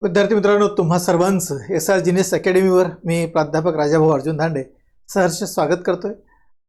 विद्यार्थी मित्रांनो, तुम्हा सर्वांचं SR जीनियस अकॅडमीवर मी प्राध्यापक राजाभाऊ अर्जुन धांडे सहर्ष स्वागत करतोय।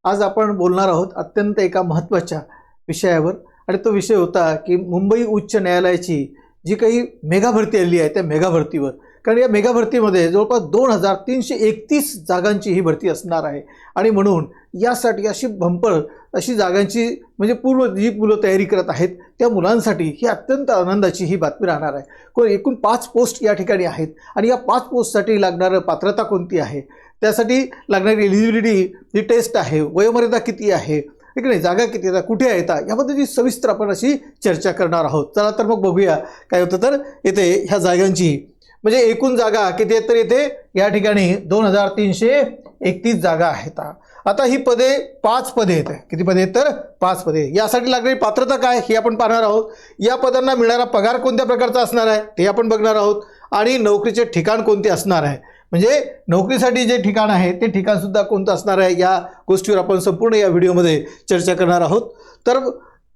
आज आपण बोलणार आहोत अत्यंत एका महत्त्वाच्या विषयावर आणि तो विषय होता की मुंबई उच्च न्यायालयाची जी काही मेगा भरती आली आहे त्या मेगा भरतीवर। कारण या मेगा भरतीमध्ये जवळपास 2331 जागांची ही भरती असणार आहे आणि म्हणून यासाठी अशी बंपर अशी जागांची म्हणजे पूर्व जी मुलं तयारी करत आहेत त्या मुलांसाठी ही अत्यंत आनंदाची ही बातमी राहणार आहे। एकूण 5 पोस्ट या ठिकाणी आहेत आणि या 5 पोस्टसाठी लागणारं पात्रता कोणती आहे, त्यासाठी लागणारी एलिजिबिलिटी जी टेस्ट आहे, वयोमर्यादा किती आहे, ठीक नाही, जागा किती आहेत, कुठे आहेत, याबद्दलची सविस्तर आपण अशी चर्चा करणार आहोत। चला तर मग बघूया काय होतं। तर येथे ह्या जागांची म्हणजे एकूण जागा किती आहेत तर येथे या ठिकाणी 2331 जागा आहेत। आता ही पदे 5 पदे आहेत। किती पदे आहेत तर 5 पदे। यासाठी लागणारी पात्रता काय हे आपण पाहणार आहोत। या पदांना मिळणारा पगार कोणत्या प्रकारचा असणार आहे ते आपण बघणार आहोत आणि नोकरीचे ठिकाण कोणते असणार आहे, म्हणजे नोकरीसाठी जे ठिकाण आहे ते ठिकाण सुद्धा कोणतं असणार आहे या गोष्टीवर आपण संपूर्ण या व्हिडिओमध्ये चर्चा करणार आहोत। तर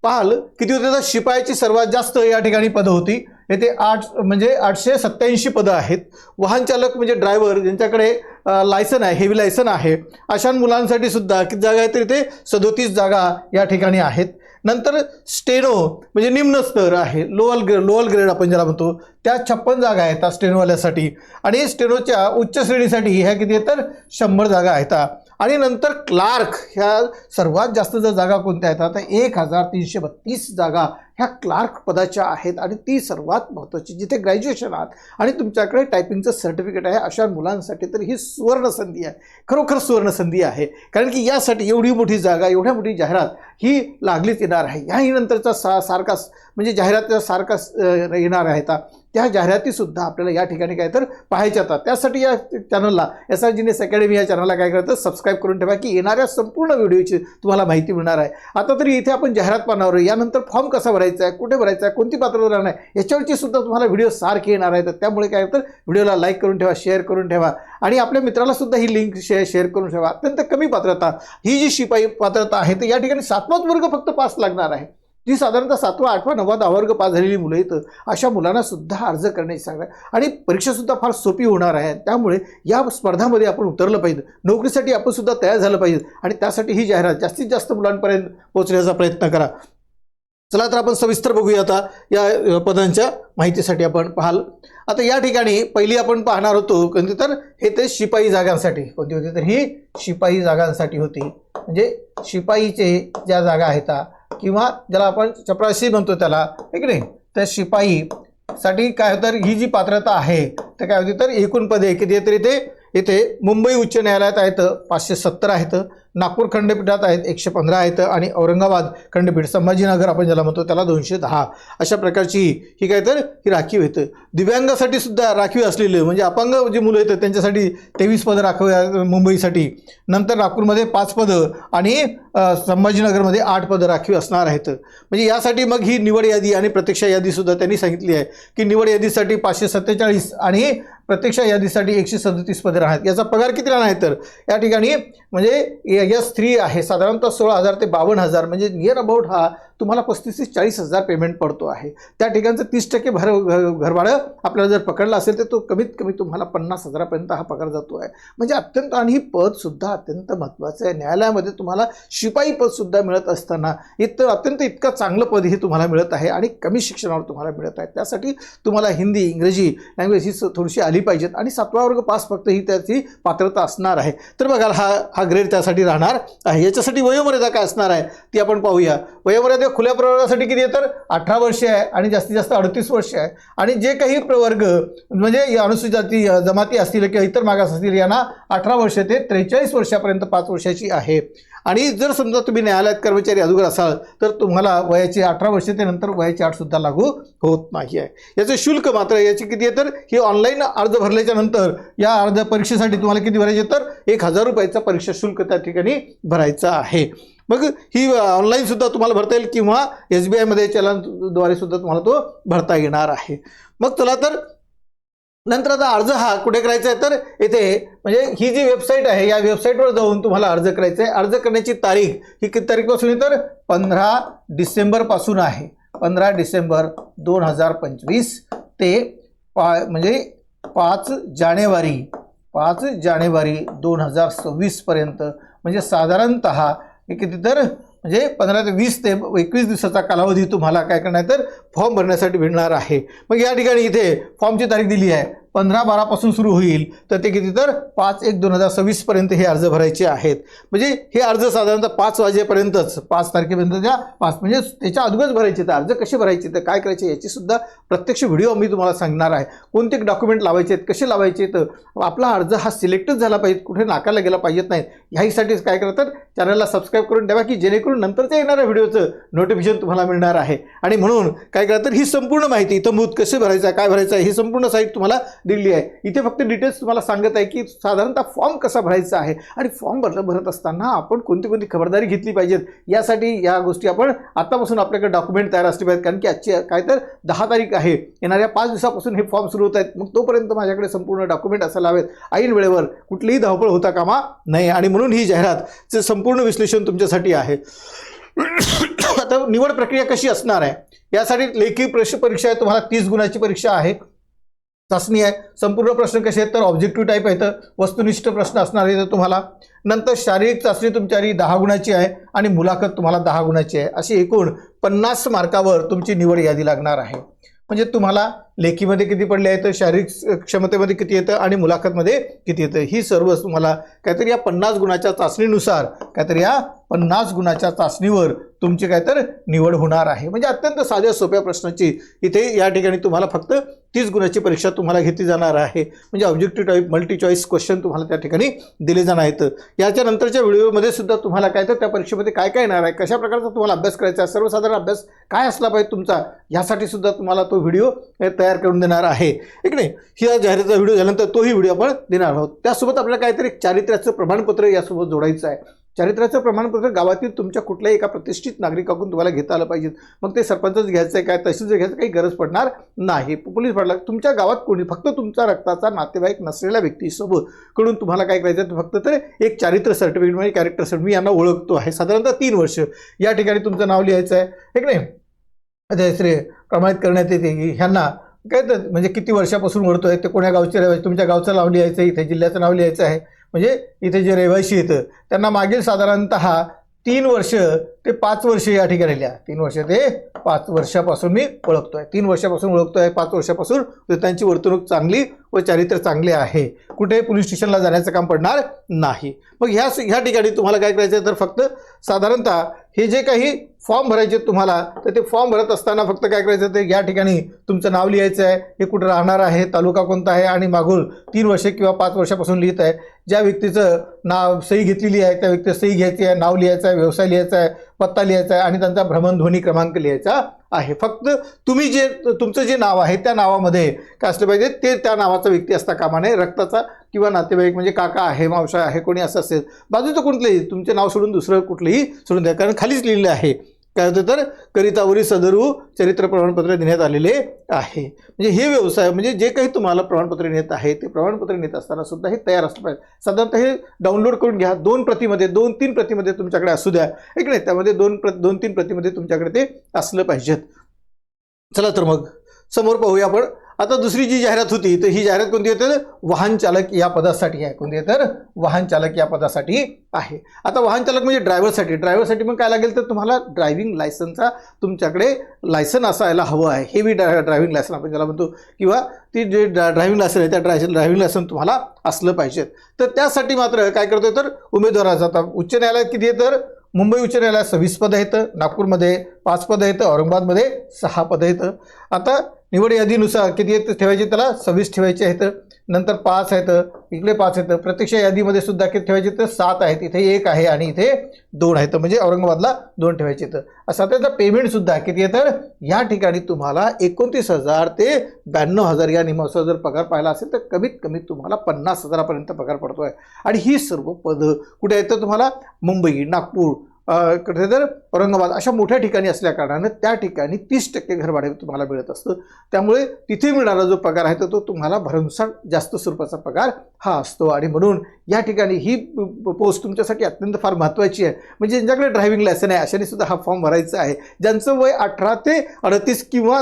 पाहाल किती होते तर शिपायाची सर्वात जास्त या ठिकाणी पदं होती। येथे 887 पदं आहेत। वाहन चालक म्हणजे ड्रायव्हर ज्यांच्याकडे लायसन आहे, हेवी लायसन आहे, अशा मुलांसाठी सुद्धा किती जागा आहेत तर इथे 37 जागा या ठिकाणी आहेत। नंतर स्टेनो म्हणजे निम्न स्तर आहे, लोअर ग्रेड आपण ज्याला म्हणतो, त्या 56 जागा आहेत स्टेनोवाल्यासाठी आणि स्टेनोच्या उच्च श्रेणीसाठी ह्या किती आहेत तर 100 जागा आहेत। आणि नंतर क्लार्क ह्या सर्वात जास्त जर जागा कोणत्या आहेत आता 1332 जागा ह्या क्लार्क पदाच्या आहेत आणि ती सर्वात महत्त्वाची जिथे ग्रॅज्युएशन आहात आणि तुमच्याकडे टायपिंगचं सर्टिफिकेट आहे अशा मुलांसाठी तर ही सुवर्ण संधी आहे, खरोखर सुवर्ण संधी आहे। कारण की यासाठी एवढी मोठी जागा, एवढ्या मोठी जाहिरात ही लागलीच येणार आहे। याही नंतरचा सारखा म्हणजे जाहिरातीचा सारखा येणार आहेत त्या जाहिरातीसुद्धा आपल्याला या ठिकाणी काय तर पाहायच्या आहेत। त्यासाठी या चॅनलला SR जीनियस अकॅडमी या चॅनलला काय करतं सबस्क्राईब करून ठेवा की येणाऱ्या संपूर्ण व्हिडिओची तुम्हाला माहिती मिळणार आहे। आता तरी इथे आपण जाहिरात पाहणार आहोत, यानंतर फॉर्म कसा भरायचा आहे, कुठे भरायचा आहे, कोणती पात्रता राहणार आहे याच्यावरची सुद्धा तुम्हाला व्हिडिओ सारखे येणार आहेत। त्यामुळे काय तर व्हिडिओला लाईक करून ठेवा, शेअर करून ठेवा आणि आपल्या मित्राला सुद्धा ही लिंक शेअर करून ठेवा। अत्यंत कमी पात्रता ही जी शिपाई पात्रता आहे तर या ठिकाणी 7वाच वर्ग फक्त पास लागणार आहे, जी साधारणतः 7वा 8वा 9वा 10 वर्ग पास झालेली मुलं आहेत अशा मुलांना सुद्धा अर्ज करण्याची सांगा आणि परीक्षा सुद्धा फार सोपी होणार आहे। त्यामुळे या स्पर्धामध्ये आपण उतरलं पाहिजे, नोकरीसाठी आपण सुद्धा तयार झालं पाहिजे आणि त्यासाठी ही जाहिरात जास्तीत जास्त मुलांपर्यंत पोहोचण्याचा प्रयत्न करा। चला तर आपण सविस्तर बघूया आता या पदांच्या माहितीसाठी। आपण पाहाल आता या ठिकाणी पहिली आपण पाहणार होतो कोणती तर हे ते शिपाई जागांसाठी कोणती होती तर ही शिपाई जागांसाठी होती, म्हणजे शिपाईचे ज्या जागा आहेत किंवा ज्याला आपण चपराशी म्हणतो त्याला, ठीक नाही, तर शिपाईसाठी काय तर ही जी पात्रता आहे तर काय होती तर एकूण पदे किती तर इथे मुंबई उच्च न्यायालयात आहेत 570 आहेत, नागपूर खंडपीठात आहेत 115 आहेत आणि औरंगाबाद खंडपीठ संभाजीनगर आपण ज्याला म्हणतो त्याला 210 अशा प्रकारची ही काय तर ही राखीव आहेत। दिव्यांगासाठी सुद्धा राखीव असलेले म्हणजे अपंग जी मुलं आहेत त्यांच्यासाठी 23 पदं राखीव मुंबईसाठी, नंतर नागपूरमध्ये 5 पदं आणि संभाजीनगरमध्ये 8 पदं राखीव असणार आहेत। म्हणजे यासाठी मग ही निवड यादी आणि प्रतीक्षा यादी सुद्धा त्यांनी सांगितली आहे की निवड यादीसाठी 547 आणि प्रतीक्षा यादीसाठी 137 पदे राहणार। याचा पगार किती राहणार आहे तर या ठिकाणी म्हणजे S3 आहे साधारणतः 16,000 ते 52,000 म्हणजे नियर अबाउट हा तुम्हाला 35 ते 40,000 पेमेंट पडतो आहे। त्या ठिकाणचं 30% घरभाडं आपल्याला जर पकडलं असेल तर तो कमीत कमी तुम्हाला 50,000 पर्यंत हा पगार जातो आहे। म्हणजे अत्यंत आणि ही पद सुद्धा अत्यंत महत्त्वाचं आहे। न्यायालयामध्ये तुम्हाला शिपाई पद सुद्धा मिळत असताना इतकं चांगलं पद हे तुम्हाला मिळत आहे आणि कमी शिक्षणावर तुम्हाला मिळत आहे। त्यासाठी तुम्हाला हिंदी इंग्रजी लँग्वेज ही थोडीशी आली पाहिजेत आणि 7वा वर्ग पास फक्त ही त्याची पात्रता असणार आहे। तर बघा हा ग्रेड त्यासाठी राहणार आहे। याच्यासाठी वयोमर्यादा काय असणार आहे ती आपण पाहूया। वयोमर्यादा खुल्या प्रवर्गासाठी किती आहे तर 18 वर्ष आहे आणि जास्तीत जास्त 38 वर्ष आहे आणि जे काही प्रवर्ग म्हणजे अनुसूचित जमाती असतील किंवा इतर मागास असतील यांना 18 वर्ष ते 43 वर्षापर्यंत 5 वर्षाची आहे। आणि जर समजा तुम्ही न्यायालयात कर्मचारी अधुगर असाल तर तुम्हाला वयाची 18 वर्ष ते नंतर वयाची 8 सुद्धा लागू होत नाही आहे। याचं शुल्क मात्र याची किती आहे तर ही ऑनलाईन अर्ज भरल्याच्या नंतर या अर्ज परीक्षेसाठी तुम्हाला किती भरायचे तर 1,000 रुपयाचा परीक्षा शुल्क त्या ठिकाणी भरायचं आहे। मग ही ऑनलाईन सुद्धा तुम्हाला भरता येईल किंवा SBI मध्ये चलनद्वारे सुद्धा तुम्हाला तो भरता येणार आहे। मग चला तर नंतर आता अर्ज हा कुठे करायचा आहे तर येथे म्हणजे ही जी वेबसाईट आहे या वेबसाईटवर जाऊन तुम्हाला अर्ज करायचा आहे। अर्ज करण्याची तारीख ही किती तारीखपासून तर 15 डिसेंबर पासून आहे, 15 डिसेंबर 2025 ते म्हणजे 5 जानेवारी 2026 पर्यंत, म्हणजे साधारणतः हे किती तर म्हणजे 15 ते 20 ते 21 दिवसाचा कालावधी तुम्हाला काय करणार तर फॉर्म भरण्यासाठी भेटणार आहे. मग या ठिकाणी इथे फॉर्मची तारीख दिली आहे 15/12 पासून सुरू होईल, तर ते किती तर 5/1/2026 पर्यंत हे अर्ज भरायचे आहेत. म्हणजे हे अर्ज साधारणतः 5 वाजेपर्यंतच, 5 तारखेपर्यंतच्या 5 म्हणजे त्याच्या अगोदरच भरायचे. तर अर्ज कसे भरायचे, तर काय करायचे याची सुद्धा प्रत्यक्ष व्हिडिओ मी तुम्हाला सांगणार आहे. कोणते डॉक्युमेंट लावायचे आहेत, कसे लावायचे, तर आपला अर्ज हा सिलेक्टच झाला पाहिजे, कुठे नाकारला गेला पाहिजेत नाही. ह्यासाठीच काय करतात, चॅनलला सबस्क्राईब करून ठेवा की जेणेकरून नंतरच्या येणाऱ्या व्हिडिओचं नोटिफिकेशन तुम्हाला मिळणार आहे. आणि म्हणून काय करतात, ही संपूर्ण माहिती इथं मूत कसे भरायचं, काय भरायचं आहे, ही संपूर्ण साईट तुम्हाला दिली आहे. इथे फक्त डिटेल्स तुम्हाला सांगत आहे की साधारणतः फॉर्म कसा भरायचा आहे आणि फॉर्म भरत असताना आपण कोणती खबरदारी घेतली पाहिजेत, यासाठी या गोष्टी आपण आतापासून आपल्याकडे डॉक्युमेंट तयार असले पाहिजेत. कारण की आजची काय तर 10 तारीख आहे, येणाऱ्या 5 दिवसापासून हे फॉर्म सुरू होत आहेत. मग तोपर्यंत माझ्याकडे संपूर्ण डॉक्युमेंट असायला हवेत, ऐन वेळेवर कुठलीही धावपळ होता कामा नाही. आणि म्हणून ही जाहिरातचे संपूर्ण विश्लेषण तुमच्यासाठी आहे. आता निवड प्रक्रिया कशी असणार आहे, यासाठी लेखी परीक्षा आहे, तुम्हाला 30 गुणाची परीक्षा आहे, चाचणी आहे. संपूर्ण प्रश्न कसे आहेत तर ऑब्जेक्टिव्ह टाईप आहेत, वस्तुनिष्ठ प्रश्न असणार आहेत तुम्हाला. नंतर शारीरिक चाचणी तुमच्यासाठी 10 गुणाची आहे आणि मुलाखत तुम्हाला 10 गुणाची आहे. अशी एकूण 50 मार्कावर तुमची निवड यादी लागणार आहे. म्हणजे तुम्हाला लेखीमध्ये किती पडले आहेत, शारीरिक क्षमतेमध्ये किती येतं आणि मुलाखतमध्ये किती येतं, ही सर्व तुम्हाला काहीतरी या 50 गुणाच्या चाचणीनुसार काहीतरी या 50 गुणाच्या चाचणीवर तुमची काय तर निवड होणार आहे. म्हणजे अत्यंत साध्या सोप्या प्रश्नाची इथे या ठिकाणी तुम्हाला फक्त 30 गुणाची परीक्षा तुम्हाला घेतली जाणार आहे. म्हणजे objective type multi choice question तुम्हाला त्या ठिकाणी दिले जाणार आहेत. याच्या नंतरच्या व्हिडिओमध्ये सुद्धा तुम्हाला काय तर त्या परीक्षेमध्ये काय काय येणार आहे, कशा प्रकारचा तुम्हाला अभ्यास करायचा आहे, सर्वसाधारण अभ्यास काय असला पाहिजे तुमचा, यासाठी सुद्धा तुम्हाला तो व्हिडिओ तयार करून देणार आहे. एक नाही ह्या जाहिरातीचा व्हिडिओ झाल्यानंतर तोही व्हिडिओ आपण देणार आहोत. त्यासोबत आपल्याला काहीतरी चारित्र्याचं प्रमाणपत्र यासोबत जोडायचं आहे. चारित्र्याचं प्रमाणपत्र गावातील तुमच्या कुठल्याही एका प्रतिष्ठित नागरिकाकडून तुम्हाला घेता आलं पाहिजे. मग ते सरपंचच घ्यायचं आहे काय, तहसीलचं घ्यायचं, काही गरज पडणार नाही. पोलीस पडला तुमच्या गावात कोणी फक्त तुमचा रक्ताचा नातेवाईक नसलेल्या व्यक्तीसोबत कडून तुम्हाला काय करायचं आहे, फक्त तर एक चारित्र्य सर्टिफिकेट म्हणजे कॅरेक्टर सर्टिफिकेट, मी यांना ओळखतो आहे, साधारणतः 3 वर्ष या ठिकाणी तुमचं नाव लिहायचं आहे. एक नाही श्री प्रमाणित करण्यात येते ह्यांना काय तर म्हणजे किती वर्षापासून ओळखतोय, ते कोण्या गावचे रहिवासी, तुमच्या गावचं नाव लिहायचं आहे, इथे जिल्ह्याचं नाव लिहायचं आहे. म्हणजे इथे जे रहिवासी येतं त्यांना मागील साधारणतः 3 वर्ष ते 5 वर्ष या ठिकाणी लिहा. 3 वर्ष ते 5 वर्षापासून मी ओळखतोय, 3 वर्षापासून ओळखतोय, 5 वर्षापासून त्यांची वर्तणूक चांगली व चारित्र्य चांगले आहे, कुठे पोलीस स्टेशनला जाण्याचं काम पडणार नाही. मग ह्या ठिकाणी तुम्हाला काय करायचं आहे तर फक्त साधारणतः हे जे काही फॉर्म भरायचे तुम्हाला, तर ते फॉर्म भरत असताना फक्त काय करायचं ते या ठिकाणी तुमचं नाव लिहायचं आहे, हे कुठं राहणार आहे, तालुका कोणता आहे आणि मागून 3 वर्ष किंवा 5 वर्षापासून लिहित आहे. ज्या व्यक्तीचं नाव सही घेतलेली आहे त्या व्यक्तीचं सही घ्यायची आहे, नाव लिहायचं आहे, व्यवसाय लिहायचा आहे, पत्ता लिहायचा आहे आणि त्यांचा भ्रमणध्वनी क्रमांक लिहायचा आहे. फक्त तुम्ही जे तुमचं जे नाव आहे त्या नावामध्ये काय असलं पाहिजे, ते त्या नावाचा व्यक्ती असता कामा नये. रक्ताचा किंवा नातेवाईक म्हणजे काका आहे, मावसा आहे, कोणी असं असेल, बाजूचं कुठलंही तुमचे नाव सोडून दुसरं कुठलंही सोडून द्या. कारण खालीच लिहिलेलं आहे काय होतं तर करितावरील सदरू चरित्र प्रमाणपत्र देण्यात आलेले आहे. म्हणजे हे व्यवसाय म्हणजे जे काही तुम्हाला प्रमाणपत्र नेत आहे ते प्रमाणपत्र नेत असताना सुद्धा हे तयार असलं पाहिजे. साधारणतः हे डाउनलोड करून घ्या, 2 प्रतीमध्ये 2-3 प्रतीमध्ये तुमच्याकडे असू द्या. एक नाही त्यामध्ये 2-3 प्रतीमध्ये तुमच्याकडे ते असलं पाहिजेत. चला तर मग समोर पाहूया आपण. आता दुसरी जी जाहिरात होती तर ही जाहिरात कोणती आहे तर वाहन चालक या पदासाठी आहे. कोणती आहे तर वाहन चालक या पदासाठी आहे. आता वाहन चालक म्हणजे ड्रायव्हरसाठी मग काय लागेल तर तुम्हाला ड्रायव्हिंग लायसनचा तुमच्याकडे लायसन असायला हवं आहे. हेवी ड्रायव्हिंग लायसन आपण ज्याला म्हणतो, किंवा ती जे ड्रायव्हिंग लायसन आहे त्या ड्रायव्हिंग लायसन तुम्हाला असलं पाहिजे. तर त्यासाठी मात्र काय करतोय तर उमेदवाराचा आता उच्च न्यायालयात किती आहे तर मुंबई उच्च न्यायालयात 26 पदं आहेत, नागपूरमध्ये 5 पदं आहेत, औरंगाबादमध्ये 6 पदं आहेत. आता निवड यादीनुसार किती आहेत ठेवायचे, त्याला 26 ठेवायचे आहेत, नंतर 5 आहेत, इकडे 5 आहेत. प्रत्यक्ष यादीमध्ये सुद्धा किती ठेवायचे तर 7 आहेत, इथे 1 आहे आणि इथे 2 आहेत, म्हणजे औरंगाबादला 2 ठेवायचे आहेत. असा त्याचा पेमेंटसुद्धा किती आहे तर या ठिकाणी तुम्हाला 29,000 ते 92,000 या नियमानुसार जर पगार पाहिला असेल तर कमीत कमी तुम्हाला 50,000 पर्यंत पगार पडतो आहे. आणि ही सर्व पदं कुठे आहेत तर तुम्हाला मुंबई, नागपूर, कुठे तर औरंगाबाद अशा मोठ्या ठिकाणी असल्या कारणानं त्या ठिकाणी 30% घर भाडे तुम्हाला मिळत असतं. त्यामुळे तिथे मिळणारा जो पगार आहे तो तुम्हाला भरमसाठ जास्त स्वरूपाचा पगार हा असतो. आणि म्हणून या ठिकाणी ही पोस्ट तुमच्यासाठी अत्यंत फार महत्त्वाची आहे. म्हणजे ज्यांच्याकडे ड्रायव्हिंग लायसन आहे अशाने सुद्धा हा फॉर्म भरायचा आहे. ज्यांचं वय 18 ते 38 किंवा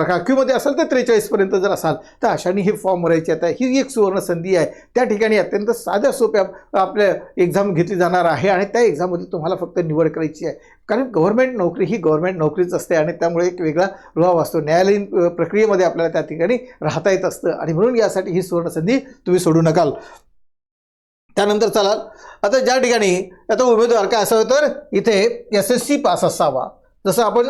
राखीवमध्ये असेल तर 43 पर्यंत जर असाल तर अशाने हे फॉर्म भरायचे. आता ही एक सुवर्ण संधी आहे. त्या ठिकाणी अत्यंत साध्या सोप्या आपल्या एक्झाम घेतली जाणार आहे आणि त्या एक्झाममध्ये तुम्हाला फक्त निवड करायची आहे. कारण गव्हर्नमेंट नोकरी ही गव्हर्नमेंट नोकरीच असते आणि त्यामुळे एक वेगळा रुबाब असतो. न्यायालयीन प्रक्रियेमध्ये आपल्याला त्या ठिकाणी राहता येत असतं आणि म्हणून यासाठी ही सुवर्ण संधी तुम्ही सोडू नकाल. त्यानंतर चला आता ज्या ठिकाणी आता उमेदवार काय असावं तर इथे SSC पास असावा. जसं आपण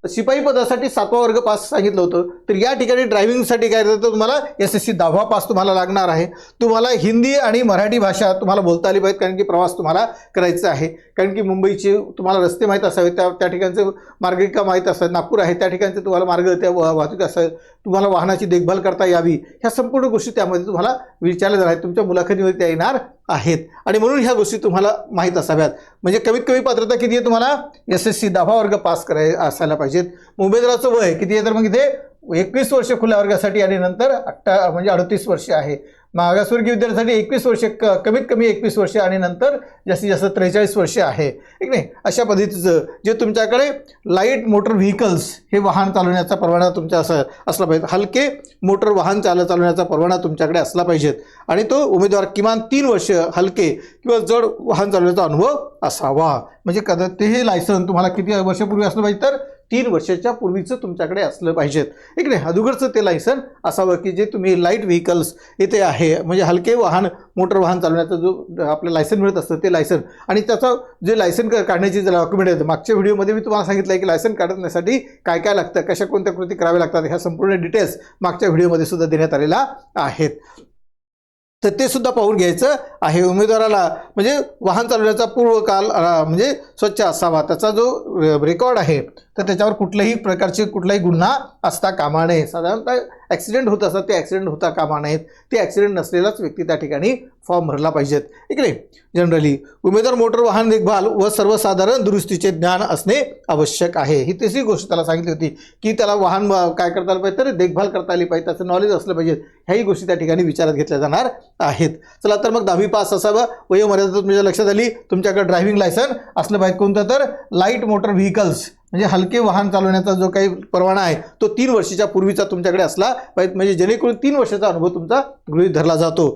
शिपाई पदासाठी 7वा वर्ग पास सांगितलं होतं तर या ठिकाणी ड्रायव्हिंगसाठी काय तर तुम्हाला SSC 10वा पास तुम्हाला लागणार आहे. तुम्हाला हिंदी आणि मराठी भाषा तुम्हाला बोलता आली पाहिजे कारण की प्रवास तुम्हाला करायचा आहे. कारण की मुंबईचे तुम्हाला रस्ते माहीत असावेत, त्या ठिकाणचे मार्गिका माहीत असावेत, नागपूर आहे त्या ठिकाणचे तुम्हाला मार्ग त्या वाहतूक असावेत, तुम्हाला वाहनाची देखभाल करता यावी, ह्या संपूर्ण गोष्टी त्यामध्ये तुम्हाला विचारल्या जाणार आहेत. तुमच्या मुलाखतीमध्ये त्या येणार आहेत आणि म्हणून ह्या गोष्टी तुम्हाला माहीत असाव्यात. म्हणजे कमीत कमी पात्रता किती आहे तुम्हाला SSC 10वा वर्ग पास असायला पाहिजेत. उमेदवाराचं वय किती आहे तर मग इथे 21 वर्ष खुल्या वर्गासाठी आणि नंतर 38 वर्ष आहे. मागासवर्गीय विद्यार्थ्यांसाठी 21 वर्ष कमीत कमी 21 वर्ष आणि नंतर जास्तीत जास्त 43 वर्ष आहे. ठीक नाही, अशा पद्धतीचं जे तुमच्याकडे लाईट मोटर व्हेकल्स हे वाहन चालवण्याचा परवाना तुमचा असला पाहिजे. हलके मोटर वाहन चालवण्याचा परवाना तुमच्याकडे असला पाहिजेत आणि तो उमेदवार किमान 3 वर्ष हलके किंवा जड वाहन चालवण्याचा अनुभव असावा. म्हणजे ते लायसन तुम्हाला किती वर्षापूर्वी असलं पाहिजे तर 3 वर्षाच्या पूर्वीचं तुमच्याकडे असलं पाहिजेत. एक नाही, अगोदरचं ते लायसन असावं की जे तुम्ही लाईट व्हेकल्स इथे आहे म्हणजे हलके वाहन मोटर वाहन चालवण्याचं जो आपलं लायसन मिळत असतं ते लायसन आणि त्याचं जे लायसन काढण्याची जे डॉक्युमेंट आहे. मागच्या व्हिडिओमध्ये मी तुम्हाला सांगितलं आहे की लायसन काढण्यासाठी काय काय लागतं, कशा कोणत्या कृती कराव्या लागतात, ह्या संपूर्ण डिटेल्स मागच्या व्हिडिओमध्ये सुद्धा देण्यात आलेला आहेत. तर ते सुद्धा पाहून घ्यायचं आहे. उमेदवाराला म्हणजे वाहन चालवण्याचा पूर्वकाल म्हणजे स्वच्छ असावा. त्याचा जो रेकॉर्ड आहे तर त्याच्यावर कुठल्याही प्रकारचे कुठलाही गुन्हा असता कामा नये. साधारणतः ॲक्सिडेंट होत असतात ते ॲक्सिडेंट होता कामा नाहीत. ते ॲक्सिडेंट नसलेलाच व्यक्ती त्या ठिकाणी फॉर्म भरला पाहिजेत. इकडे जनरली उमेदवार मोटर वाहन देखभाल व सर्वसाधारण दुरुस्तीचे ज्ञान असणे आवश्यक आहे. ही तिसरी गोष्ट त्याला सांगितली होती की त्याला वाहन काय करता आलं पाहिजे तर देखभाल करता आली पाहिजे, त्याचं नॉलेज असलं पाहिजे. ह्याही गोष्टी त्या ठिकाणी विचारात घेतल्या जाणार आहेत. चला तर मग 10वी पास असावं. वयोमर्यादा तुमच्या लक्षात आली. तुमच्याकडे ड्रायव्हिंग लायसन असलं पाहिजे. कोणतं तर लाईट मोटर व्हेकल्स म्हणजे हलके वाहन चालवण्याचा जो काही परवाना आहे तो 3 वर्षाच्या पूर्वीचा तुमच्याकडे असला पाहिजे. म्हणजे जेणेकरून 3 वर्षाचा अनुभव तुमचा गृहीत धरला जातो.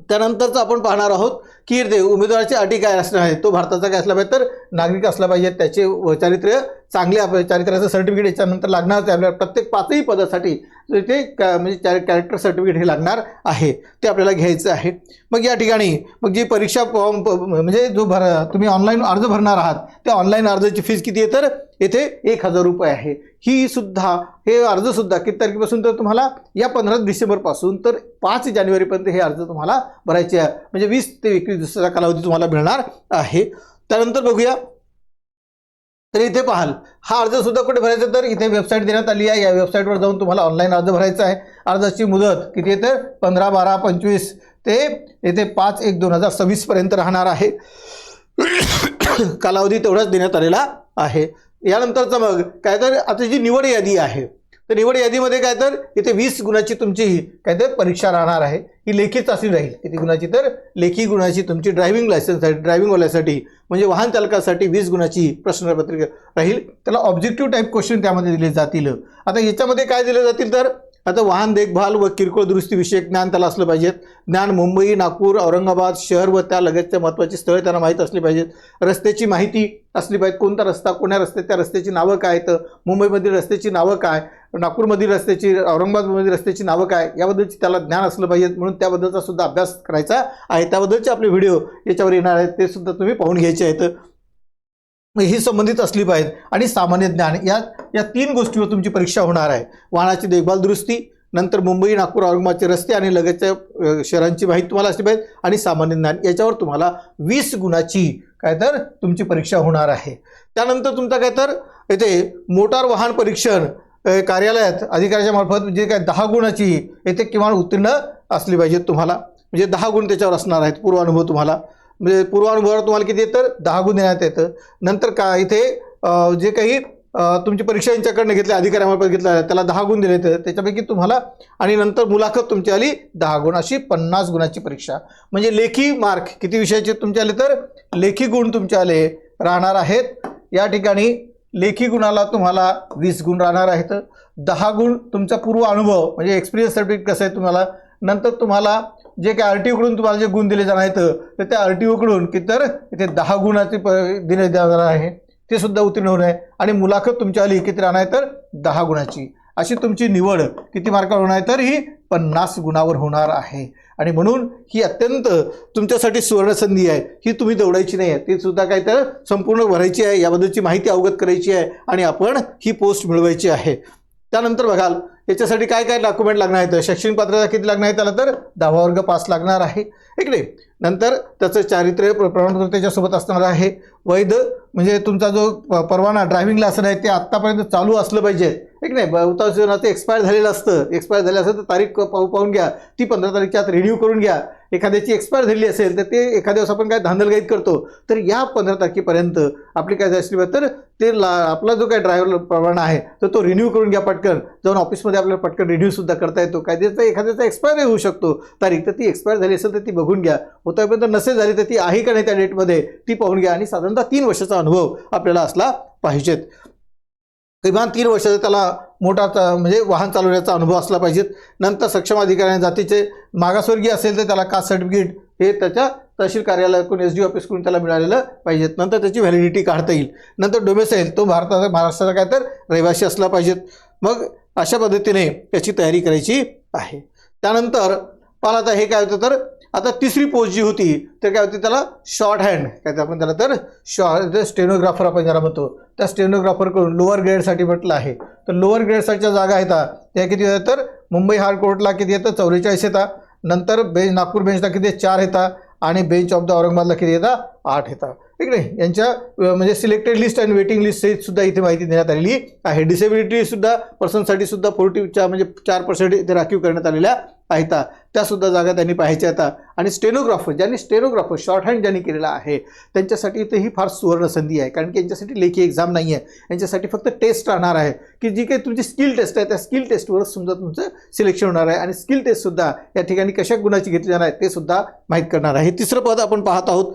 त्यानंतरच आपण पाहणार आहोत की ते उमेदवाराची अटी काय असणार आहे. तो भारताचा काय असला पाहिजे तर नागरिक असला पाहिजे. त्याचे चारित्र्य चांगले आपल्या चारित्र्याचं सर्टिफिकेट याच्यानंतर लागणार. आपल्याला प्रत्येक 5ही पदासाठी ते म्हणजे कॅरेक्टर सर्टिफिकेट हे लागणार आहे, ते आपल्याला घ्यायचं आहे. मग या ठिकाणी मग जी परीक्षा म्हणजे जो तुम्ही ऑनलाईन अर्ज भरणार आहात त्या ऑनलाईन अर्जाची फीस किती आहे तर येथे 1000 रुपये आहे. ही सुद्धा हे अर्जसुद्धा किती तारखेपासून तर तुम्हाला या 15 डिसेंबरपासून तर 5 जानेवारीपर्यंत हे अर्ज तुम्हाला भरायचे आहे. म्हणजे 20 ते 21 दिवसाचा कालावधी तुम्हाला मिळणार आहे. त्यानंतर बघूया तर इथे पाहाल हा अर्ज सुद्धा कुठे भरायचा तर इथे वेबसाईट देण्यात आली आहे. या वेबसाईटवर जाऊन तुम्हाला ऑनलाईन अर्ज भरायचा आहे. अर्जाची मुदत किती आहे तर 15/12/25 ते येथे 5/1/2026 पर्यंत राहणार आहे. कालावधी तेवढाच देण्यात आलेला आहे. यानंतरचं मग काय तर आता जी निवड यादी आहे तर निवड यादीमध्ये काय तर इथे 20 गुणाची तुमची काय तर परीक्षा राहणार आहे. ही लेखी चाचणी राहील. किती गुणाची तर लेखी गुणाची तुमची ड्रायव्हिंग लायसन्ससाठी ड्रायव्हिंगवाल्यासाठी म्हणजे वाहन चालकासाठी 20 गुणाची प्रश्नपत्रिका राहील. त्याला ऑब्जेक्टिव्ह टाईप क्वेश्चन त्यामध्ये दिले जातील. आता याच्यामध्ये काय दिले जातील तर आता वाहन देखभाल व किरकोळ दुरुस्ती विषयक ज्ञान त्याला असलं पाहिजेत. ज्ञान मुंबई, नागपूर, औरंगाबाद शहर व त्या लगतच्या महत्त्वाची स्थळे त्यांना माहीत असली पाहिजेत. रस्त्याची माहिती असली पाहिजे. कोणता रस्ता, कोण्या रस्त्यात, त्या रस्त्याची नावं काय आहेत, मुंबईमधील रस्त्याची नावं काय, नागपूरमधील रस्त्याची, औरंगाबादमधील रस्त्याची नावं काय याबद्दलची त्याला ज्ञान असलं पाहिजे. म्हणून त्याबद्दलचा सुद्धा अभ्यास करायचा आहे. त्याबद्दलचे आपले व्हिडिओ याच्यावर येणार आहेत ते सुद्धा तुम्ही पाहून घ्यायचे आहेत. ही संबंधित असली पाहिजे. आणि सामान्य ज्ञान या 3 गोष्टीवर तुमची परीक्षा होणार आहे. वाहनाची देखभाल दुरुस्ती, नंतर मुंबई, नागपूर, औरंगाबादचे रस्ते आणि लगतच्या शहरांची माहिती तुम्हाला असली पाहिजे आणि सामान्य ज्ञान याच्यावर तुम्हाला 20 गुणाची काय तर तुमची परीक्षा होणार आहे. त्यानंतर तुमचा काय तर येथे मोटार वाहन परीक्षण कार्यालयात अधिकाऱ्याच्या मार्फत जे काय 10 गुणाची येथे किमान उत्तीर्ण असली पाहिजे तुम्हाला. म्हणजे 10 गुण त्याच्यावर असणार आहेत पूर्वानुभव तुम्हाला. म्हणजे पूर्वानुभवावर तुम्हाला किती येतं 10 गुण देण्यात येतं. नंतर का इथे जे काही तुमची परीक्षा यांच्याकडनं घेतल्या अधिकाऱ्यामार्फत घेतल्या त्याला 10 गुण दिले तर त्याच्यापैकी तुम्हाला आणि नंतर मुलाखत तुमची आली 10 गुण, अशी 50 गुणाची परीक्षा. म्हणजे लेखी मार्क किती विषयाचे तुमचे आले तर लेखी गुण तुमचे आले राहणार आहेत या ठिकाणी. लेखी गुणाला तुम्हाला 20 गुण राहणार आहेत. 10 गुण तुमचा पूर्व अनुभव म्हणजे एक्सपिरियन्स सर्टिफिकेट कसं आहे तुम्हाला. नंतर तुम्हाला जे काही RTO कडून तुम्हाला जे गुण दिले जाणार आहेत तर त्या RTO कडून किती तर इथे 10 गुणाचे दिले जाणार आहे ते सुद्धा उत्तीर्ण होणार आहे. आणि मुलाखत तुमच्या आली किती राहणार आहे तर 10 गुणाची. अशी तुमची निवड किती मार्कावर होणार आहे तर ही 50 गुणावर होणार आहे. आणि म्हणून ही अत्यंत तुमच्यासाठी सुवर्णसंधी आहे. ही तुम्ही दौडायची नाही आहे, ती सुद्धा काय तर संपूर्ण भरायची आहे, याबद्दलची माहिती अवगत करायची आहे आणि आपण ही पोस्ट मिळवायची आहे. त्यानंतर बघाल याच्यासाठी काय काय डॉक्युमेंट लागणार आहेत. शैक्षणिक पात्रता किती लागणार आहे त्याला तर 10वा वर्ग पास लागणार आहे इकडे. नंतर त्याचं चारित्र्य प्रमाणपत्र त्याच्यासोबत असणार आहे. वैध म्हणजे तुमचा जो परवाना ड्रायव्हिंग लायसन आहे ते आत्तापर्यंत चालू असलं पाहिजे एक नाही. बहुतांश ते एक्सपायर झालेलं असतं. एक्सपायर झालं असेल तर तारीख पाहून घ्या, ती 15 तारखेच्या आत रिन्यू करून घ्या. एखाद्याची एक्सपायर झाली असेल तर ते एखाद्या दिवस आपण काय धांदलगाईत करतो तर या 15 तारखेपर्यंत आपली काय असली तर ते आपला जो काय ड्रायव्हर परवाना आहे तर तो रिन्यू करून घ्या. पटकन जाऊन ऑफिसमध्ये आपल्याला पटकन रिन्यू सुद्धा करता येतो. कायद्याचा एखाद्याचा एक्सपायर होऊ शकतो तारीख, तर ती एक्सपायर झाली असेल तर ती बघून घ्या. होतापर्यंत नसेल झाली तर ती आहे का नाही त्या डेटमध्ये ती पाहून घ्या. आणि साधारणतः 3 वर्षाचा अनुभव आपल्याला असला पाहिजेत. किमान 3 वर्षाचा त्याला मोठा म्हणजे वाहन चालवण्याचा अनुभव असला पाहिजेत. नंतर सक्षम अधिकाऱ्याने जातीचे मागासवर्गीय असेल तर त्याला कास्ट सर्टिफिकेट हे त्याच्या तहसील कार्यालयाकडून SDO ऑफिसकडून त्याला मिळालेलं पाहिजेत. नंतर त्याची व्हॅलिडिटी काढता येईल. नंतर डोमेसाईल तो महाराष्ट्राचा काय तर रहिवासी असला पाहिजेत. मग अशा पद्धतीने त्याची तयारी करायची आहे. त्यानंतर पाहिलं आता हे काय होतं तर आता तिसरी पोस्ट जी होती तर काय होती त्याला शॉर्ट हँड काय आपण त्याला तर स्टेनोग्राफर आपण ज्याला म्हणतो त्या स्टेनोग्राफरकडून लोअर ग्रेडसाठी म्हटलं आहे. तर लोअर ग्रेडसाठीच्या जागा येतात त्या किती येतात तर मुंबई हायकोर्टला किती येतं 44 येतात. नंतर नागपूर बेंचला किती 4 येतात आणि बेंच ऑफ द औरंगाबादला किती येतात 8 येतात ठीक नाही. यांच्या म्हणजे सिलेक्टेड लिस्ट आणि वेटिंग लिस्ट सुद्धा इथे माहिती देण्यात आलेली आहे. डिसेबिलिटी सुद्धा पर्सनसाठी सुद्धा 40च्या म्हणजे 4% इथे राखीव करण्यात आलेल्या आहेत. त्या सुद्धा जागा त्यांनी पाहायच्या आहेत. आणि स्टेनोग्राफर शॉर्ट हँड ज्यांनी केलेला आहे त्यांच्यासाठी इथे ही फार सुवर्ण संधी आहे. कारण की यांच्यासाठी लेखी एक्झाम नाही आहे, यांच्यासाठी फक्त टेस्ट राहणार आहे की जी काही तुमची स्किल टेस्ट आहे त्या स्किल टेस्टवरच समजा तुमचं सिलेक्शन होणार आहे. आणि स्किल टेस्टसुद्धा या ठिकाणी कशा गुणाची घेतली जाणार आहे ते सुद्धा माहीत करणार आहे. तिसरं पद आपण पाहत आहोत.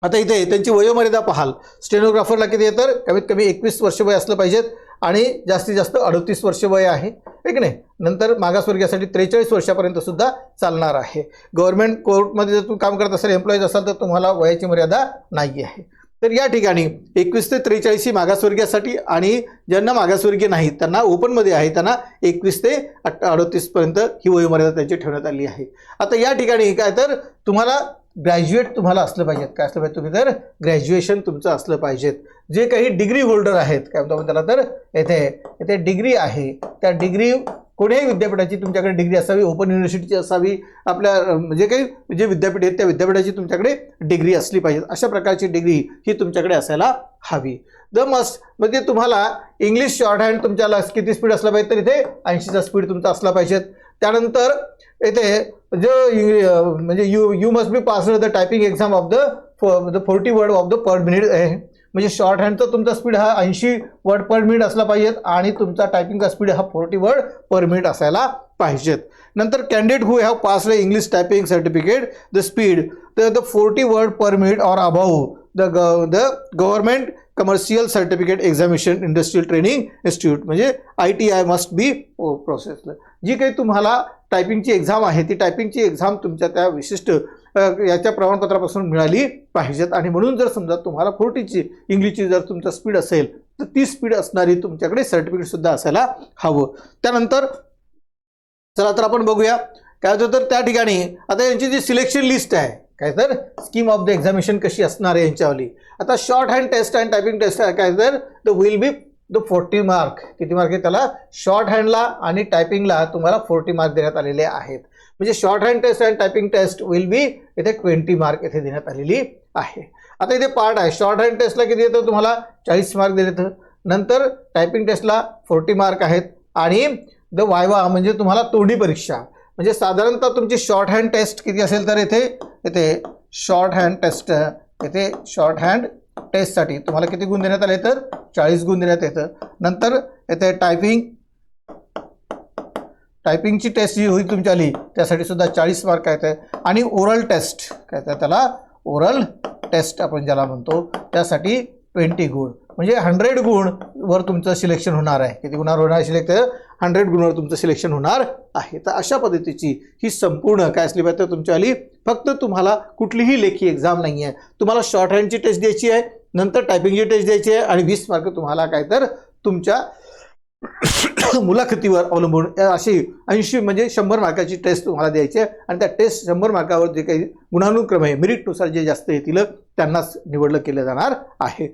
आता इथे त्यांची वयोमर्यादा पाहाल. स्टेनोग्राफरला किती आहे तर कमीत कमी 21 वर्ष वय असलं पाहिजेत आणि जास्तीत जास्त 38 वर्ष वय आहे एक नाही. नंतर मागासवर्गीयासाठी 43 वर्षापर्यंत सुद्धा चालणार आहे. गव्हर्नमेंट कोर्टमध्ये जर तुम्ही काम करत असाल एम्प्लॉईज असाल तर तुम्हाला वयाची मर्यादा नाही आहे. तर या ठिकाणी 21 ते 43 ही मागासवर्गीयासाठी आणि ज्यांना मागासवर्गीय नाहीत त्यांना ओपनमध्ये आहे त्यांना 21 ते 38 पर्यंत ही वयोमर्यादा त्यांची ठेवण्यात आली आहे. आता या ठिकाणी काय तर तुम्हाला ग्रॅज्युएट तुम्हाला असलं पाहिजेत. काय असलं पाहिजे तुम्ही तर ग्रॅज्युएशन तुमचं असलं पाहिजेत. जे काही डिग्री होल्डर आहेत काय म्हणतो आपण त्याला तर येथे डिग्री आहे त्या डिग्री कोणत्याही विद्यापीठाची तुमच्याकडे डिग्री असावी, ओपन युनिव्हर्सिटीची असावी, आपल्या जे विद्यापीठ आहेत त्या विद्यापीठाची तुमच्याकडे डिग्री असली पाहिजे. अशा प्रकारची डिग्री ही तुमच्याकडे असायला हवी. द मस्ट म्हणजे तुम्हाला इंग्लिश शॉर्ट हँड तुमच्याला किती स्पीड असला पाहिजे तर इथे 80चा स्पीड तुमचा असला पाहिजेत. त्यानंतर येथे जो म्हणजे you must be pass the typing exam of the 40 word of the per minute आहे. म्हणजे शॉर्ट हँडचा तुमचा स्पीड हा 80 वर्ड पर मिनिट असला पाहिजेत आणि तुमचा टायपिंगचा स्पीड हा 40 वर्ड पर मिनिट असायला पाहिजेत. नंतर candidate who have passed English typing certificate the speed the 40 word per minute or above the government commercial certificate examination industrial training institute म्हणजे ITI मस्ट बी प्रोसेस. जी काही तुम्हाला टायपिंगची exam आहे ती टायपिंगची exam तुमच्या त्या विशिष्ट याच्या प्रमाणपत्रापासून मिळाली पाहिजेत. आणि म्हणून जर समजा तुम्हाला 40ची इंग्लिशची जर तुमचा स्पीड असेल तर ती स्पीड असणारी तुमच्याकडे सर्टिफिकेटसुद्धा असायला हवं. त्यानंतर चला तर आपण बघूया काय होतं तर त्या ठिकाणी आता यांची जी सिलेक्शन लिस्ट आहे काय तर स्कीम ऑफ द एक्झामिनेशन कशी असणार आहे यांच्यावाली. आता shorthand test and typing test आहे काय तर the will be the 40 mark. किती मार्क आहे त्याला शॉर्ट हँडला आणि टायपिंगला तुम्हाला 40 मार्क देण्यात आलेले आहेत. म्हणजे shorthand test and typing test will be इथे 20 मार्क इथे देण्यात आलेली आहे. आता इथे पार्ट आहे. शॉर्ट हँड टेस्टला किती येतं तुम्हाला 40 मार्क दिलेत. नंतर टायपिंग टेस्टला 40 मार्क आहेत आणि द वायवा म्हणजे तुम्हाला तोंडी परीक्षा म्हणजे साधारणतः तुमची शॉर्ट हँड टेस्ट किती असेल तर इथे शॉर्ट हँड टेस्ट, येथे शॉर्ट हँड टेस्टसाठी तुम्हाला किती गुण देण्यात आले तर 40 गुण देण्यात येतं. नंतर येथे टायपिंगची टेस्ट जी होईल तुमची आली त्यासाठी सुद्धा 40 मार्क आहेत. आणि ओरल टेस्ट काय तर त्याला ओरल टेस्ट आपण ज्याला म्हणतो त्यासाठी 20 गुण, म्हणजे 100 गुण वर तुमचं सिलेक्शन होणार आहे. किती गुणावर होणार सिलेक्ट? 100 गुणावर तुमचं सिलेक्शन होणार आहे. तर अशा पद्धतीची ही संपूर्ण काय असली पाहिजे तुमची आली. फक्त तुम्हाला कुठलीही लेखी एक्झाम नाही आहे, तुम्हाला शॉर्ट हँडची टेस्ट द्यायची आहे, नंतर टायपिंगची टेस्ट द्यायची आहे आणि 20 मार्क तुम्हाला काय तर तुमच्या मुलाखतीवर अवलंबून अशी 80 म्हणजे 100 मार्काची टेस्ट तुम्हाला द्यायची आहे. आणि त्या टेस्ट 100 मार्कावर जे काही गुणानुक्रम आहे मेरिटनुसार जे जास्त येतील त्यांनाच निवडलं केलं जाणार आहे.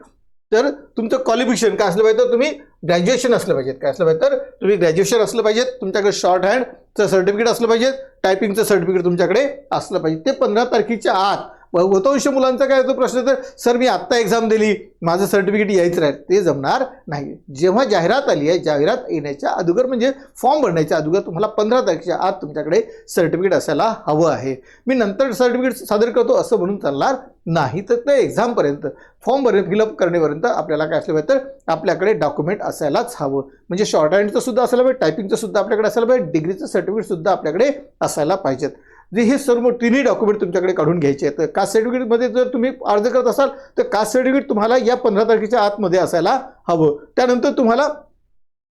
तर तुमचं क्वालिफिकेशन काय असलं पाहिजे तर तुम्ही ग्रॅज्युएशन असलं पाहिजे. काय असलं पाहिजे तर तुम्ही ग्रॅज्युएशन असलं पाहिजे, तुमच्याकडे शॉर्ट हँडचं सर्टिफिकेट असलं पाहिजे, टायपिंगचं सर्टिफिकेट तुमच्याकडे असलं पाहिजे. ते 15 तारखेच्या आत. बहुतांश मुलांचा काय होतो प्रश्न तर सर मी आत्ता एक्झाम दिली माझं सर्टिफिकेट यायचं राहील, ते जमणार नाही. जेव्हा जाहिरात आली आहे जाहिरात येण्याच्या अगोदर म्हणजे फॉर्म भरण्याच्या अगोदर तुम्हाला 15 तारखेच्या आत तुमच्याकडे सर्टिफिकेट असायला हवं आहे. मी नंतर सर्टिफिकेट सादर करतो असं म्हणून चालणार नाही. तर ते एक्झामपर्यंत फॉर्म फिलअप करण्यापर्यंत आपल्याला काय असलं पाहिजे तर आपल्याकडे डॉक्युमेंट असायलाच हवं. म्हणजे शॉर्ट हँडचं सुद्धा असायला पाहिजे, टायपिंगचं सुद्धा आपल्याकडे असायला पाहिजे, डिग्रीचं सर्टिफिकेट सुद्धा आपल्याकडे असायला पाहिजेत. जे हे सर्व तिन्ही डॉक्युमेंट तुमच्याकडे काढून घ्यायचे आहेत. कास्ट सर्टिफिकेटमध्ये जर तुम्ही अर्ज करत असाल तर कास्ट सर्टिफिकेट तुम्हाला या 15 तारखेच्या आतमध्ये असायला हवं. त्यानंतर तुम्हाला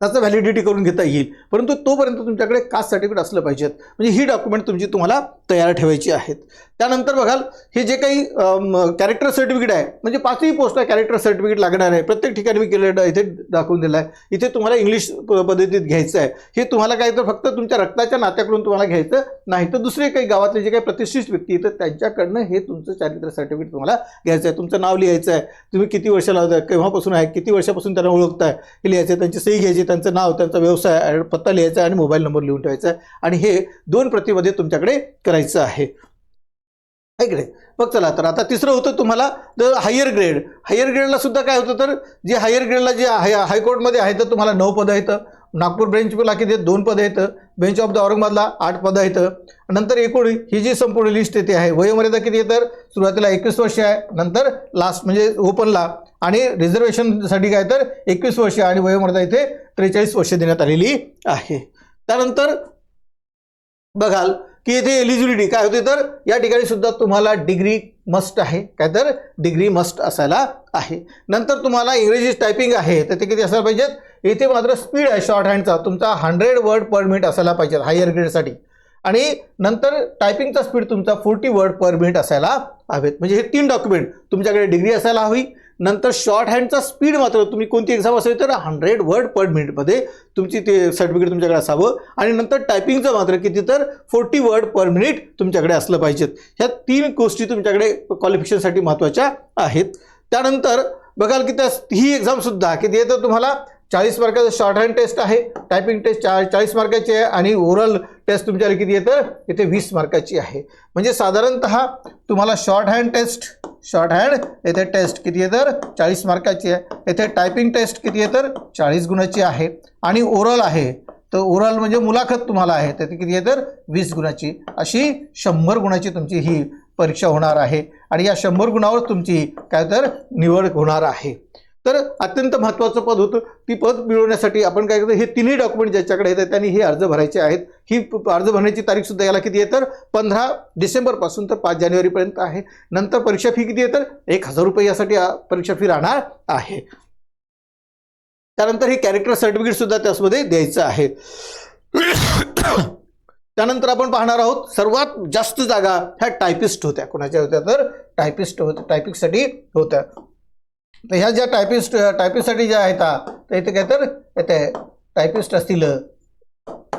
त्याचं व्हॅलिडिटी करून घेता येईल, परंतु तोपर्यंत तुमच्याकडे कास्ट सर्टिफिकेट असलं पाहिजेत. म्हणजे ही डॉक्युमेंट तुमची तुम्हाला तयार ठेवायची आहेत. त्यानंतर बघाल हे जे काही कॅरेक्टर सर्टिफिकेट आहे म्हणजे 5ही पोस्टला कॅरेक्टर सर्टिफिकेट लागणार आहे. प्रत्येक ठिकाणी मी केलेलं इथे दाखवून दिलं आहे. इथे तुम्हाला इंग्लिश पद्धतीत घ्यायचं आहे. हे तुम्हाला काय तर फक्त तुमच्या रक्ताच्या नात्याकडून तुम्हाला घ्यायचं नाही, तर दुसरे काही गावातले जे काही प्रतिष्ठित व्यक्ती आहेत त्यांच्याकडनं हे तुमचं चारित्र्य सर्टिफिकेट तुम्हाला घ्यायचं आहे. तुमचं नाव लिहायचं आहे, तुम्ही किती वर्षाला होता, केव्हापासून आहे, किती वर्षापासून त्यांना ओळखताय हे लिहायचं आहे. त्यांची सही घ्यायची, त्यांचं नाव, त्यांचा व्यवसाय, पत्ता लिहायचा आहे आणि मोबाईल नंबर लिहून ठेवायचा आहे. आणि हे 2 प्रतीमध्ये तुमच्याकडे करायचं आहे. ऐकले मग चला तर आता तिसरं होतं तुम्हाला हायर ग्रेड. हायर ग्रेडला सुद्धा काय होतं तर जे हायर ग्रेडला जे हायकोर्टमध्ये आहे तर तुम्हाला 9 पदं येतं. नागपूर बेंचला किती 2 पदं येतं. बेंच ऑफ द औरंगाबादला 8 पदं येतं. नंतर एकूण ही जी संपूर्ण लिस्ट येते आहे वयोमर्यादा किती आहे तर सुरुवातीला 21 वर्ष आहे, नंतर लास्ट म्हणजे ओपनला आणि रिझर्वेशनसाठी काय तर 21 वर्ष आणि वयोमर्यादा इथे 43 वर्ष देण्यात आलेली आहे. त्यानंतर बघाल की इथे एलिजिबिलिटी काय होते तर या ठिकाणी सुद्धा तुम्हाला डिग्री मस्ट आहे. काय तर डिग्री मस्ट असायला आहे. नंतर तुम्हाला इंग्रजी टायपिंग आहे तर ते किती असायला पाहिजेत. इथे मात्र स्पीड आहे शॉर्ट हँडचा तुमचा 100 वर्ड पर मिनिट असायला पाहिजे हायर ग्रेडसाठी. आणि नंतर टायपिंगचा स्पीड तुमचा 40 वर्ड पर मिनिट असायला हवेत. म्हणजे हे 3 डॉक्युमेंट तुमच्याकडे डिग्री असायला हवी. नंतर शॉर्ट हँडचा स्पीड मात्र तुम्ही कोणती एक्झाम असेल तर 100 वर्ड पर मिनिटमध्ये तुमची ते सर्टिफिकेट तुमच्याकडे असावं. आणि नंतर टायपिंगचं मात्र किती तर 40 वर्ड पर मिनिट तुमच्याकडे असलं पाहिजेत. ह्या 3 गोष्टी तुमच्याकडे क्वालिफिकेशनसाठी महत्त्वाच्या आहेत. त्यानंतर बघाल की त्या ही एक्झामसुद्धा किती आहे तर तुम्हाला 40 मार्काचं शॉर्ट हँड टेस्ट आहे, टायपिंग टेस्ट 40 मार्काची आहे आणि ओरल टेस्ट तुमच्याकडे किती आहे तर इथे 20 मार्काची आहे. म्हणजे साधारणतः तुम्हाला शॉर्ट हँड येथे टेस्ट किती आहे तर 40 मार्काची आहे. येथे टायपिंग टेस्ट किती आहे तर 40 गुणाची आहे. आणि ओरल आहे तर ओरल म्हणजे मुलाखत तुम्हाला आहे तर ती किती आहे तर 20 गुणाची. अशी 100 गुणाची तुमची ही परीक्षा होणार आहे. आणि या 100 गुणावर तुमची काय तर निवड होणार आहे. तर अत्यंत महत्त्वाचं पद होतं. ती पद मिळवण्यासाठी आपण काय करतो हे 3ही डॉक्युमेंट ज्याच्याकडे येतात त्यांनी हे अर्ज भरायचे आहेत. ही अर्ज भरण्याची तारीखसुद्धा याला किती आहे तर 15 डिसेंबरपासून तर 5 जानेवारीपर्यंत आहे. नंतर परीक्षा फी किती आहे तर 1000 रुपये यासाठी परीक्षा फी राहणार आहे. त्यानंतर हे कॅरेक्टर सर्टिफिकेटसुद्धा त्यामध्ये द्यायचं आहे. त्यानंतर आपण पाहणार आहोत सर्वात जास्त जागा ह्या टायपिस्ट होत्या. कोणाच्या होत्या तर टायपिस्ट होत्या, टायपिंगसाठी होत्या. तर ह्या ज्या टायपिस्टसाठी ज्या आहेत तर इथे काय तर येते टायपिस्ट असतील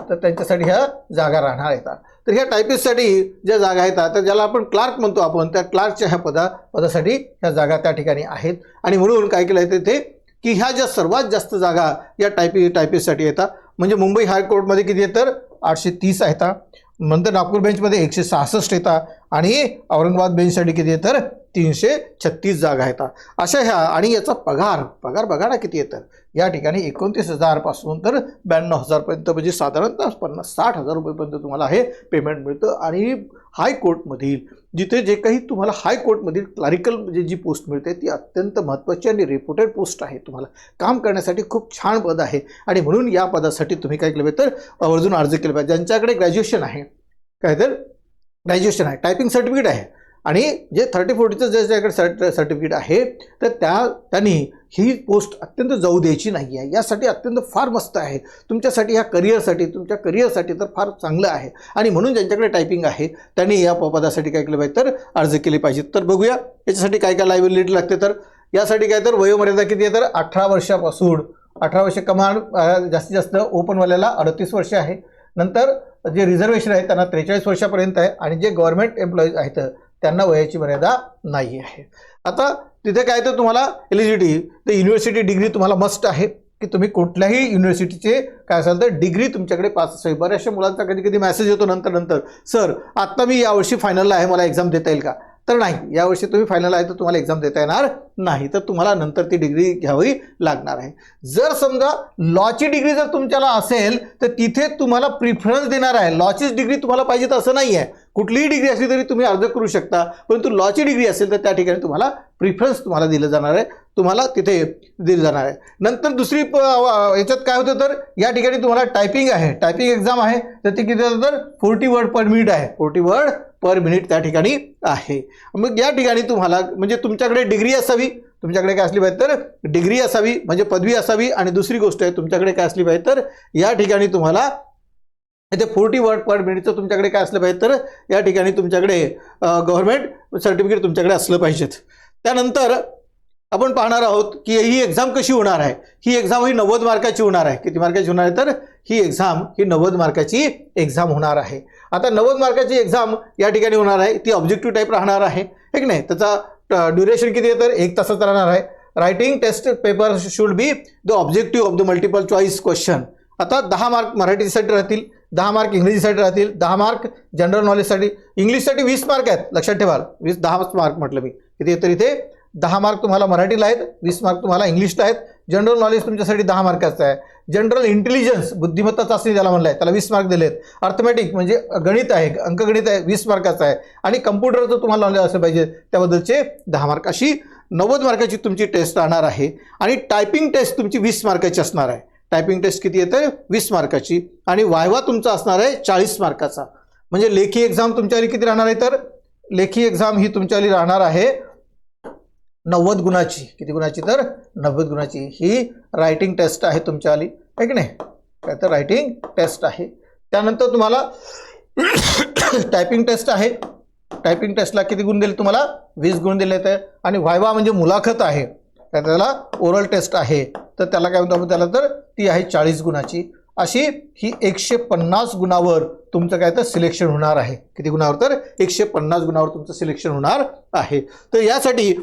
तर त्यांच्यासाठी ह्या जागा राहणार आहेत. तर ह्या टायपिस्टसाठी ज्या जागा आहेत तर ज्याला आपण क्लार्क म्हणतो आपण त्या क्लार्कच्या ह्या पदासाठी ह्या जागा त्या ठिकाणी आहेत. आणि म्हणून काय केलं आहे तिथे की ह्या ज्या सर्वात जास्त जागा या टायपिस्टसाठी येतात. म्हणजे मुंबई हायकोर्टमध्ये किती आहे तर 830 आहेत. नंतर नागपूर बेंचमध्ये 166 येतात आणि औरंगाबाद बेंचसाठी किती आहे तर 336 जागा आहेत अशा ह्या. आणि याचा पगार बघा ना किती येतं या ठिकाणी 29,000 पासून तर 92,000 पर्यंत, म्हणजे साधारणतः 50-60,000 रुपयेपर्यंत तुम्हाला हे पेमेंट मिळतं. आणि हायकोर्टमधील जिथे जे काही तुम्हाला हायकोर्टमधील क्लारिकल म्हणजे जी पोस्ट मिळते ती अत्यंत महत्त्वाची आणि रेप्युटेड पोस्ट आहे. तुम्हाला काम करण्यासाठी खूप छान पद आहे आणि म्हणून या पदासाठी तुम्ही काय केलं पाहिजे तर आवर्जून अर्ज केला पाहिजे. ज्यांच्याकडे ग्रॅज्युएशन आहे, काय तर ग्रॅज्युएशन आहे, टायपिंग सर्टिफिकेट आहे आणि जे 30-40चं ज्याच्याकडे सर्टिफिकेट आहे तर त्यांनी ही पोस्ट अत्यंत जाऊ द्यायची नाही आहे. यासाठी अत्यंत फार मस्त आहे तुमच्यासाठी, ह्या तुमच्या करिअरसाठी तर फार चांगलं आहे. आणि म्हणून ज्यांच्याकडे टायपिंग आहे त्यांनी या पदासाठी काय केलं पाहिजे तर अर्ज केले पाहिजेत. तर बघूया याच्यासाठी काय काय लायबिलिटी लागते. तर यासाठी काय तर वयोमर्यादा किती आहे तर 18 वर्षापासून 18 वर्ष कमान, जास्तीत जास्त ओपनवाल्याला 38 वर्ष आहे. नंतर जे रिझर्वेशन आहे त्यांना 43 वर्षापर्यंत आहे आणि जे गव्हर्नमेंट एम्प्लॉईज आहेत त्यांना वयाची मर्यादा नाही आहे. आता तिथे काय तर तुम्हाला एलिजिबिलिटी तर युनिव्हर्सिटी डिग्री तुम्हाला मस्ट आहे की तुम्ही कुठल्याही युनिव्हर्सिटीचे काय असाल तर डिग्री तुमच्याकडे पास असावी. बऱ्याचशा मुलांचा कधी कधी मेसेज येतो नंतर सर आत्ता मी यावर्षी फायनलला आहे, मला एक्झाम देता येईल का. तर नाही, यावर्षी तुम्ही फायनल आहे तर तुम्हाला एक्झाम देता येणार नाही, तर तुम्हाला नंतर ती डिग्री घ्यावी लागणार आहे. जर समजा लॉची डिग्री जर तुमच्याला असेल तर तिथे तुम्हाला प्रिफरन्स देणार आहे. लॉचीच डिग्री तुम्हाला पाहिजे तर असं नाही आहे, कुठलीही डिग्री असली तरी तुम्ही अर्ज करू शकता, परंतु लॉची डिग्री असेल तर त्या ठिकाणी तुम्हाला प्रिफरन्स तुम्हाला दिलं जाणार आहे, तुम्हाला तिथे दिलं जाणार आहे. नंतर दुसरी याच्यात काय होतं तर या ठिकाणी तुम्हाला टायपिंग आहे, टायपिंग एक्झाम आहे तर ते किती होतं तर 40 वर्ड पर मिनिट आहे, 40 वर्ड पर मिनिट त्या ठिकाणी आहे. मग या ठिकाणी तुम्हाला म्हणजे तुमच्याकडे डिग्री असावी, तुमच्याकडे काय असली पाहिजे तर डिग्री असावी म्हणजे पदवी असावी. आणि दुसरी गोष्ट आहे तुमच्याकडे काय असली पाहिजे तर या ठिकाणी तुम्हाला इथे 40 वर्ड पर मिनिटचं तुमच्याकडे काय असलं पाहिजे तर या ठिकाणी तुमच्याकडे गव्हर्नमेंट सर्टिफिकेट तुमच्याकडे असलं पाहिजेत. त्यानंतर आपण पाहणार आहोत की ही एक्झाम कशी होणार आहे. ही एक्झाम ही 90 मार्काची होणार आहे. किती मार्काची होणार आहे तर ही एक्झाम ही 90 मार्काची एक्झाम होणार आहे. आता 90 मार्काची एक्झाम या ठिकाणी होणार आहे, ती ऑब्जेक्टिव्ह टाईप राहणार आहे, हे की नाही. त्याचा ड्युरेशन किती आहे तर 1 तासाचा राहणार आहे. Writing test paper should be the objective of the multiple choice question. आता 10 मार्क मराठीसाठी राहतील, 10 मार्क इंग्रजीसाठी राहतील, 10 मार्क जनरल नॉलेजसाठी. इंग्लिशसाठी 20 मार्क आहेत, लक्षात ठेवा. 10 मार्क म्हटलं मी किती तर इथे 10 मार्क तुम्हाला मराठीला आहेत, 20 मार्क तुम्हाला इंग्लिशला आहेत. जनरल नॉलेज तुमच्यासाठी 10 मार्काचं आहे. जनरल इंटेलिजन्स बुद्धिमत्ता चाचणी त्याला म्हणलं आहे, त्याला 20 मार्क दिलेत. अर्थमॅटिक म्हणजे गणित आहे, अंकगणित आहे, 20 मार्काचं आहे. आणि कम्प्युटरचं तुम्हाला नॉलेज असलं पाहिजे त्याबद्दलचे 10 मार्क. अशी 90 मार्काची तुमची टेस्ट राहणार आहे. आणि टायपिंग टेस्ट तुमची 20 मार्काची असणार आहे. टायपिंग टेस्ट किती येते 20 मार्काची. आणि वायवा तुमचा असणार आहे 40 मार्काचा. म्हणजे लेखी एक्झाम तुमच्यावाली किती राहणार आहे तर लेखी एक्झाम ही तुमच्यावाली राहणार आहे 90 गुणाची. किती गुणाची तर 90 गुणाची. ही रायटिंग टेस्ट आहे तुमच्यावाली, आहे की नाही, काय तर रायटिंग टेस्ट आहे. त्यानंतर तुम्हाला टायपिंग टेस्ट आहे. टायपिंग टेस्टला किती गुण दिले तुम्हाला 20 गुण दिले आहेत. आणि व्हायवा म्हणजे मुलाखत आहे, त्याला ओरल टेस्ट आहे तर त्याला काय म्हणतो आपण त्याला तर ती आहे 40 गुणाची. अशी ही 150 गुणावर तुमचं काय तर सिलेक्शन होणार आहे. किती गुणावर तर 150 गुणावर तुमचं सिलेक्शन होणार आहे. तर यासाठी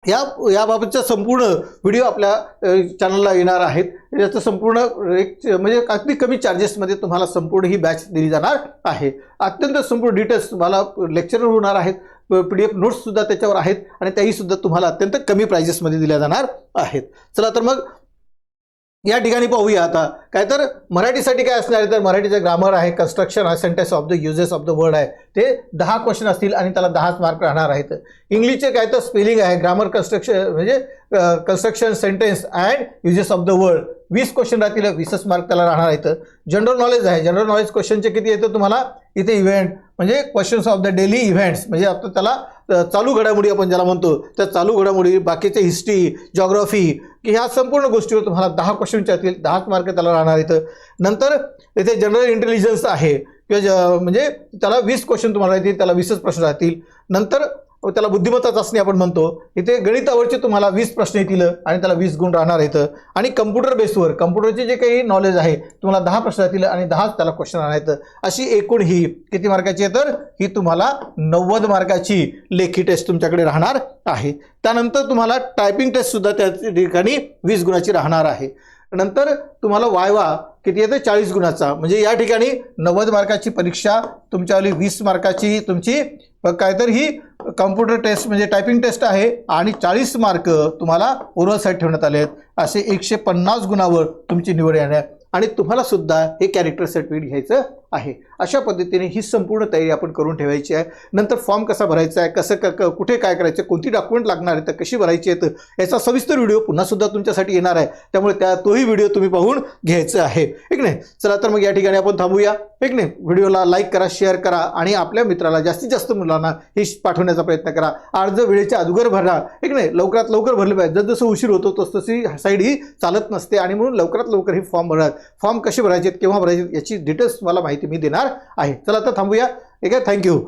याबाबतचा संपूर्ण व्हिडिओ आपल्या चॅनलला येणार आहेत. याचं संपूर्ण म्हणजे अगदी कमी चार्जेसमध्ये तुम्हाला संपूर्ण ही बॅच दिली जाणार आहे. अत्यंत संपूर्ण डिटेल्स तुम्हाला लेक्चरर होणार आहेत, PDF नोट्ससुद्धा त्याच्यावर आहेत आणि त्याहीसुद्धा तुम्हाला अत्यंत कमी प्राइजेसमध्ये दिल्या जाणार आहेत. चला तर मग या ठिकाणी पाहूया आता काय तर मराठीसाठी काय असणार आहे तर मराठीचं ग्रामर आहे, कन्स्ट्रक्शन आहे, sentence of the uses of the word आहे, ते 10 क्वेश्चन असतील आणि त्याला 10 मार्क राहणार आहेत. इंग्लिशचे काय तर स्पेलिंग आहे, ग्रामर, कन्स्ट्रक्शन म्हणजे construction, sentence and uses of the word 20 question राहतील, 20 मार्क त्याला राहणार आहेत. जनरल नॉलेज आहे, जनरल नॉलेज क्वेश्चनचे किती येतं तुम्हाला इथे इव्हेंट म्हणजे questions of the daily events म्हणजे आता त्याला चालू घडामोडी आपण ज्याला म्हणतो त्या चालू घडामोडी, बाकीचे हिस्ट्री, जॉग्राफी की ह्या संपूर्ण गोष्टीवर तुम्हाला 10 क्वेश्चनचे असतील, 10 मार्क त्याला राहणार आहेत. नंतर इथे जनरल इंटेलिजन्स आहे किंवा म्हणजे त्याला 20 क्वेश्चन तुम्हाला राहतील, त्याला 20च प्रश्न राहतील. नंतर त्याला बुद्धिमत्ता चाचणी आपण म्हणतो, इथे गणितावरचे तुम्हाला 20 प्रश्न येतील आणि त्याला 20 गुण राहणार आहेत. आणि कम्प्युटर बेसवर कम्प्युटरचे जे काही नॉलेज आहे तुम्हाला 10 प्रश्न राहतील आणि 10च त्याला क्वेश्चन राहणार आहेत. अशी एकूण ही किती मार्काची आहे तर ही तुम्हाला 90 मार्काची लेखी टेस्ट तुमच्याकडे राहणार आहे. त्यानंतर तुम्हाला टायपिंग टेस्टसुद्धा त्या ठिकाणी 20 गुणाची राहणार आहे. नंतर तुम्हाला वायवा किती येते 40 गुणाचा. म्हणजे या ठिकाणी 90 मार्काची परीक्षा तुमच्यावाली 20 मार्काची तुमची काहीतरी ही कॉम्प्युटर टेस्ट म्हणजे टायपिंग टेस्ट आहे आणि 40 मार्क तुम्हाला ओरलसाठी ठेवण्यात आले आहेत. असे 150 गुणावर तुमची निवड येणार आणि तुम्हाला सुद्धा हे कॅरेक्टर सर्टिफिकेट घ्यायचं आहे. अशा पद्धतीने ही संपूर्ण तयारी आपण करून ठेवायची आहे. नंतर फॉर्म कसा भरायचा आहे, कसं कुठे काय करायचं, कोणती डॉक्युमेंट लागणार आहे, तर कशी भरायची आहेत, याचा सविस्तर व्हिडिओ पुन्हा सुद्धा तुमच्यासाठी येणार आहे. त्यामुळे तोही व्हिडिओ तुम्ही पाहून घ्यायचं आहे, ठीक नाही. चला तर मग या ठिकाणी आपण थांबूया, ठीक नाही. व्हिडिओला लाईक करा, शेअर करा आणि आपल्या मित्राला जास्तीत जास्त मुलांना हे पाठवण्याचा प्रयत्न करा. अर्ज वेळेच्या अगोदर भरा, ठीक नाही. लवकरात लवकर भरले पाहिजे. जसं उशीर होतो तसतशी साईड ही चालत नसते आणि म्हणून लवकरात लवकर ही फॉर्म भरा. फॉर्म कसे भरायचे, केव्हा भरायचे याची डिटेल्स मला माहिती मी देणार आहे. चला तर थांबूया, ठीक आहे. थँक्यू.